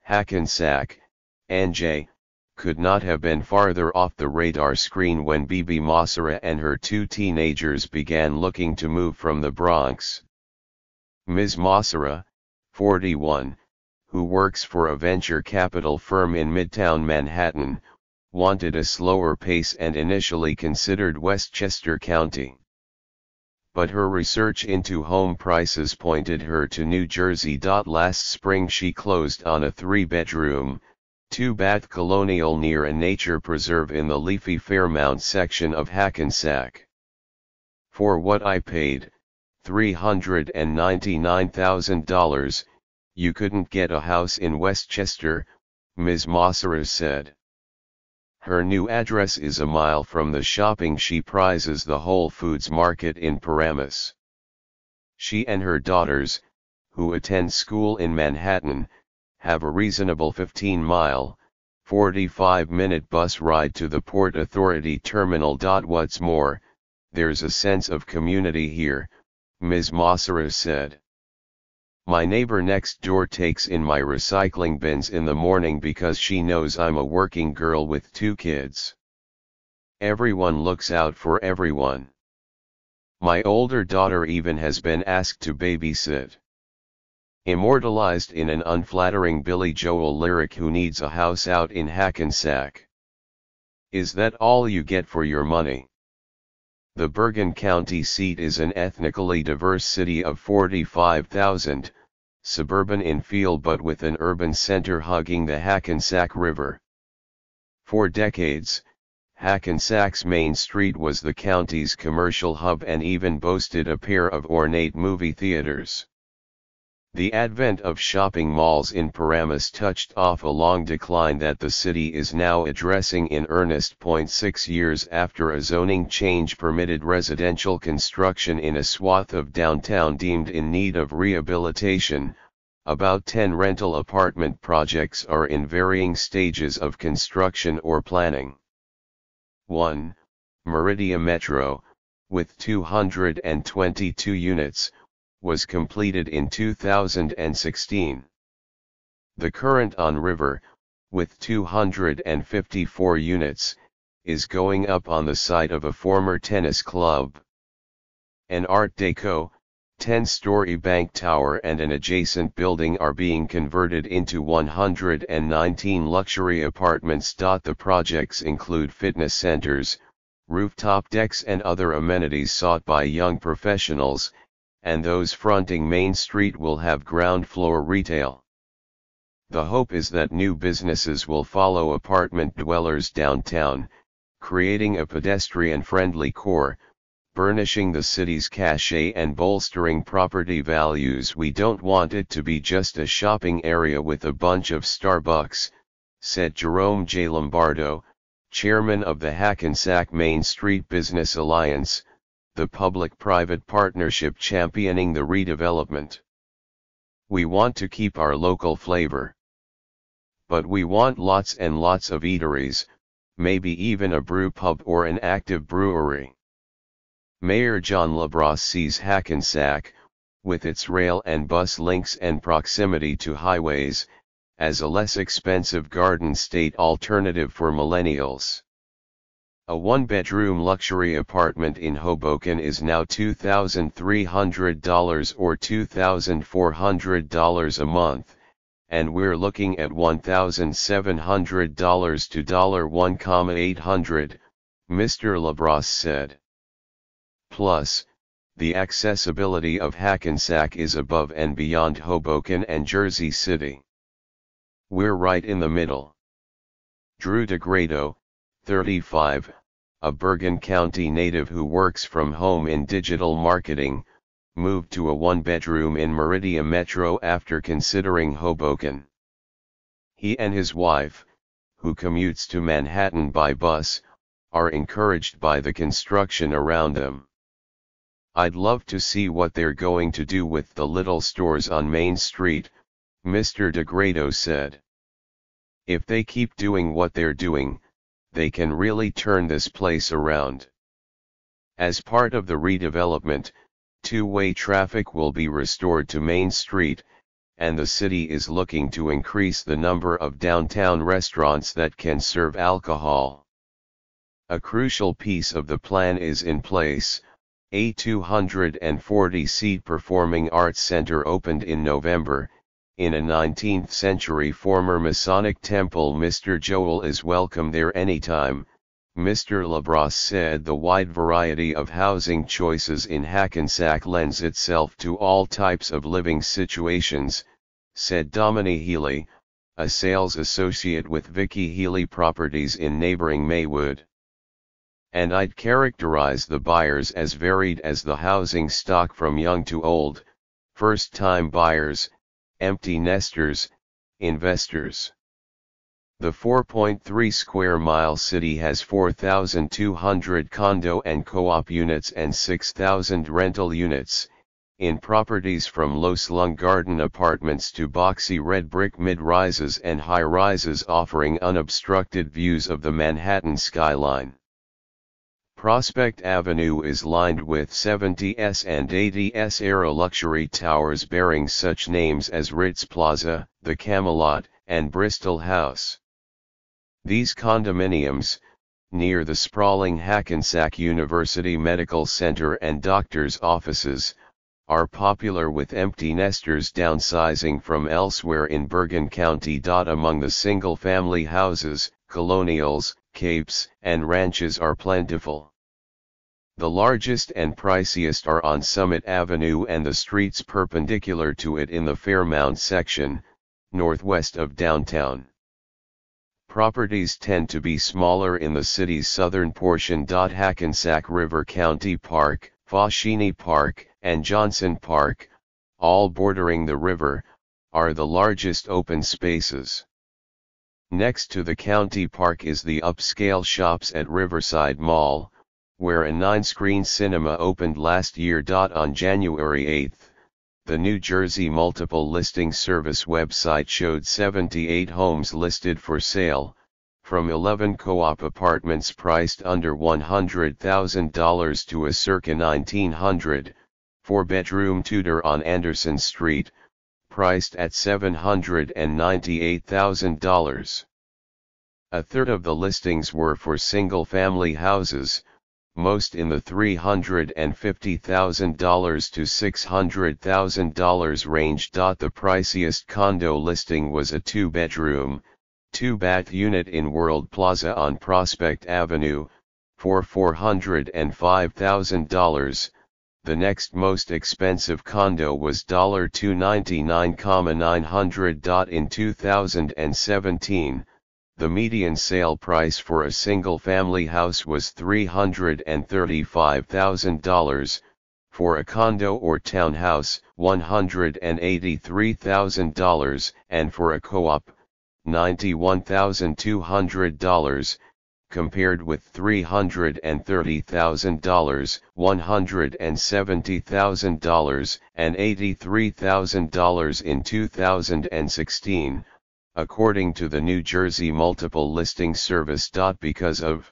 Hackensack, NJ, could not have been farther off the radar screen when Bibi Mossera and her two teenagers began looking to move from the Bronx. Ms. Mossera, 41, who works for a venture capital firm in Midtown Manhattan, wanted a slower pace and initially considered Westchester County. But her research into home prices pointed her to New Jersey. Last spring she closed on a 3-bedroom, 2-bath colonial near a nature preserve in the leafy Fairmount section of Hackensack. For what I paid, $399,000, you couldn't get a house in Westchester, Ms. Mossera said. Her new address is a mile from the shopping she prizes, the Whole Foods market in Paramus. She and her daughters, who attend school in Manhattan, have a reasonable 15-mile, 45-minute bus ride to the Port Authority terminal. What's more, there's a sense of community here, Ms. Mossera said. My neighbor next door takes in my recycling bins in the morning because she knows I'm a working girl with 2 kids. Everyone looks out for everyone. My older daughter even has been asked to babysit. Immortalized in an unflattering Billy Joel lyric, who needs a house out in Hackensack? Is that all you get for your money? The Bergen County seat is an ethnically diverse city of 45,000, suburban in feel but with an urban center hugging the Hackensack River. For decades, Hackensack's Main Street was the county's commercial hub and even boasted a pair of ornate movie theaters. The advent of shopping malls in Paramus touched off a long decline that the city is now addressing in earnest. 6 years after a zoning change permitted residential construction in a swath of downtown deemed in need of rehabilitation, about 10 rental apartment projects are in varying stages of construction or planning. 1. Meridia Metro, with 222 units, was completed in 2016. The current on River, with 254 units, is going up on the site of a former tennis club. An Art Deco, 10-story bank tower and an adjacent building are being converted into 119 luxury apartments. The projects include fitness centers, rooftop decks and other amenities sought by young professionals, and those fronting Main Street will have ground floor retail. The hope is that new businesses will follow apartment dwellers downtown, creating a pedestrian-friendly core, burnishing the city's cachet and bolstering property values. We don't want it to be just a shopping area with a bunch of Starbucks, said Jerome J. Lombardo, chairman of the Hackensack Main Street Business Alliance, the public-private partnership championing the redevelopment. We want to keep our local flavor. But we want lots and lots of eateries, maybe even a brew pub or an active brewery. Mayor John LaBrosse sees Hackensack, with its rail and bus links and proximity to highways, as a less expensive Garden State alternative for millennials. A 1-bedroom luxury apartment in Hoboken is now $2,300 or $2,400 a month, and we're looking at $1,700 to $1,800, Mr. LaBrosse said. Plus, the accessibility of Hackensack is above and beyond Hoboken and Jersey City. We're right in the middle. Drew DeGrado, 35, a Bergen County native who works from home in digital marketing, moved to a 1-bedroom in Meridia Metro after considering Hoboken. He and his wife, who commutes to Manhattan by bus, are encouraged by the construction around them. I'd love to see what they're going to do with the little stores on Main Street, Mr. DeGrado said. If they keep doing what they're doing, they can really turn this place around. As part of the redevelopment, two-way traffic will be restored to Main Street, and the city is looking to increase the number of downtown restaurants that can serve alcohol. A crucial piece of the plan is in place. A 240-seat performing arts center opened in November. In a 19th-century former Masonic temple, Mr. Joel is welcome there anytime. Mr. Labrosse said the wide variety of housing choices in Hackensack lends itself to all types of living situations, said Dominique Healy, a sales associate with Vicky Healy Properties in neighboring Maywood. And I'd characterize the buyers as varied as the housing stock, from young to old, first-time buyers, empty nesters, investors. The 4.3 square mile city has 4,200 condo and co-op units and 6,000 rental units, in properties from low-slung garden apartments to boxy red brick mid-rises and high-rises offering unobstructed views of the Manhattan skyline. Prospect Avenue is lined with 70s and 80s era luxury towers bearing such names as Ritz Plaza, the Camelot, and Bristol House. These condominiums, near the sprawling Hackensack University Medical Center and doctors' offices, are popular with empty nesters downsizing from elsewhere in Bergen County. Among the single-family houses, colonials, capes, and ranches are plentiful. The largest and priciest are on Summit Avenue and the streets perpendicular to it in the Fairmount section, northwest of downtown. Properties tend to be smaller in the city's southern portion. Hackensack River County Park, Fauchini Park, and Johnson Park, all bordering the river, are the largest open spaces. Next to the county park is the upscale shops at Riverside Mall, where a 9-screen cinema opened last year. On January 8, the New Jersey Multiple Listing Service website showed 78 homes listed for sale, from 11 co-op apartments priced under $100,000 to a circa 1900, 4-bedroom Tudor on Anderson Street, priced at $798,000. A third of the listings were for single-family houses, most in the $350,000 to $600,000 range. The priciest condo listing was a 2-bedroom, 2-bath unit in World Plaza on Prospect Avenue, for $405,000. The next most expensive condo was $299,900. In 2017, the median sale price for a single-family house was $335,000, for a condo or townhouse, $183,000, and for a co-op, $91,200, compared with $330,000, $170,000, and $83,000 in 2016. According to the New Jersey Multiple Listing Service. Because of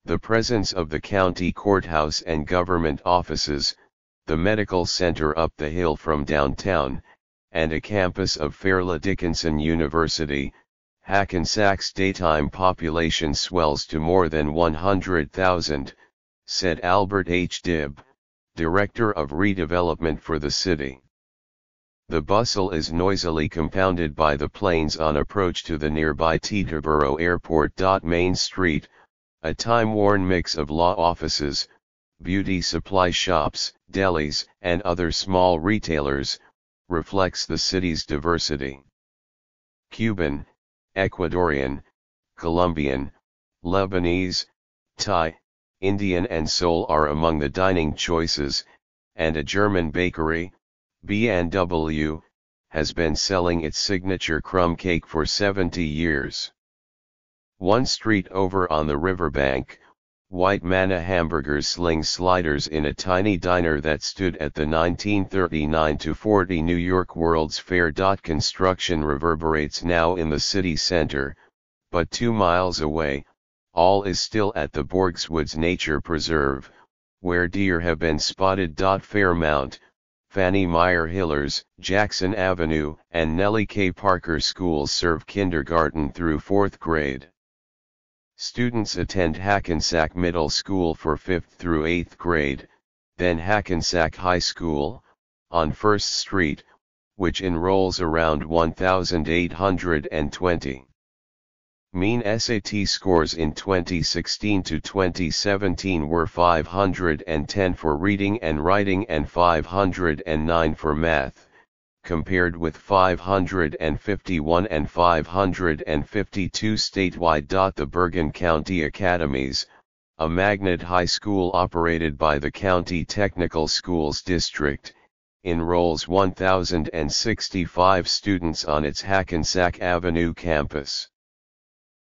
the presence of the county courthouse and government offices, the medical center up the hill from downtown, and a campus of Fairleigh Dickinson University, Hackensack's daytime population swells to more than 100,000, said Albert H. Dibb, Director of Redevelopment for the city. The bustle is noisily compounded by the planes on approach to the nearby Teterboro Airport. Main Street, a time-worn mix of law offices, beauty supply shops, delis, and other small retailers, reflects the city's diversity. Cuban, Ecuadorian, Colombian, Lebanese, Thai, Indian and Seoul are among the dining choices, and a German bakery, B&W, has been selling its signature crumb cake for 70 years. One street over on the riverbank, White Manna Hamburgers slings sliders in a tiny diner that stood at the 1939-40 New York World's Fair. Construction reverberates now in the city center, but 2 miles away, all is still at the Borgswoods Nature Preserve, where deer have been spotted. Fairmount, Fannie Meyer Hillers, Jackson Avenue, and Nellie K. Parker schools serve kindergarten through 4th grade. Students attend Hackensack Middle School for 5th through 8th grade, then Hackensack High School, on 1st Street, which enrolls around 1,820. Mean SAT scores in 2016 to 2017 were 510 for reading and writing and 509 for math, compared with 551 and 552 statewide. The Bergen County Academies, a magnet high school operated by the County Technical Schools District, enrolls 1,065 students on its Hackensack Avenue campus.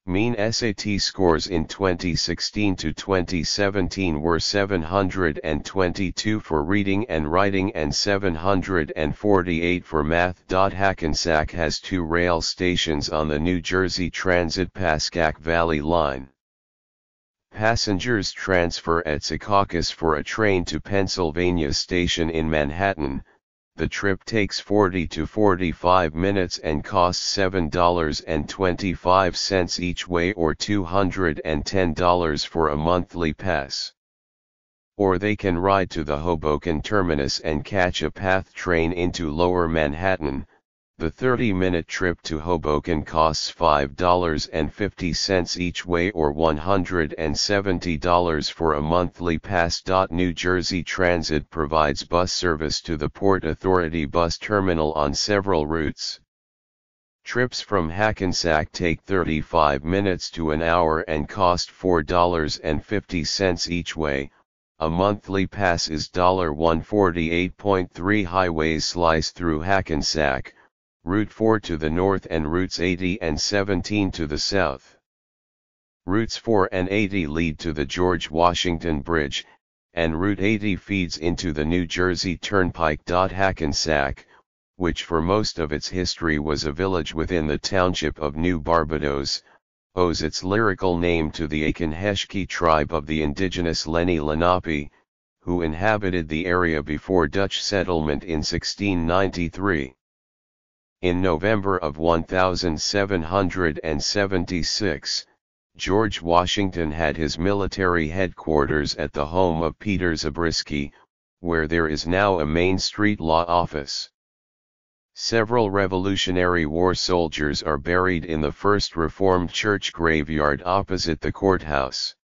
Mean SAT scores in 2016 to 2017 were 722 for reading and writing and 748 for math. Hackensack has 2 rail stations on the New Jersey Transit Pascack Valley Line. Passengers transfer at Secaucus for a train to Pennsylvania Station in Manhattan. The trip takes 40 to 45 minutes and costs $7.25 each way or $210 for a monthly pass. Or they can ride to the Hoboken terminus and catch a PATH train into Lower Manhattan. The 30-minute trip to Hoboken costs $5.50 each way or $170 for a monthly pass. New Jersey Transit provides bus service to the Port Authority bus terminal on several routes. Trips from Hackensack take 35 minutes to an hour and cost $4.50 each way. A monthly pass is $148.3. Highways slice through Hackensack, Route 4 to the north and routes 80 and 17 to the south. Routes 4 and 80 lead to the George Washington Bridge, and Route 80 feeds into the New Jersey Turnpike. Hackensack, which for most of its history was a village within the township of New Barbados, owes its lyrical name to the Akanheshki tribe of the indigenous Lenni Lenape, who inhabited the area before Dutch settlement in 1693. In November of 1776, George Washington had his military headquarters at the home of Peter Zabriskie, where there is now a Main Street law office. Several Revolutionary War soldiers are buried in the First Reformed Church graveyard opposite the courthouse.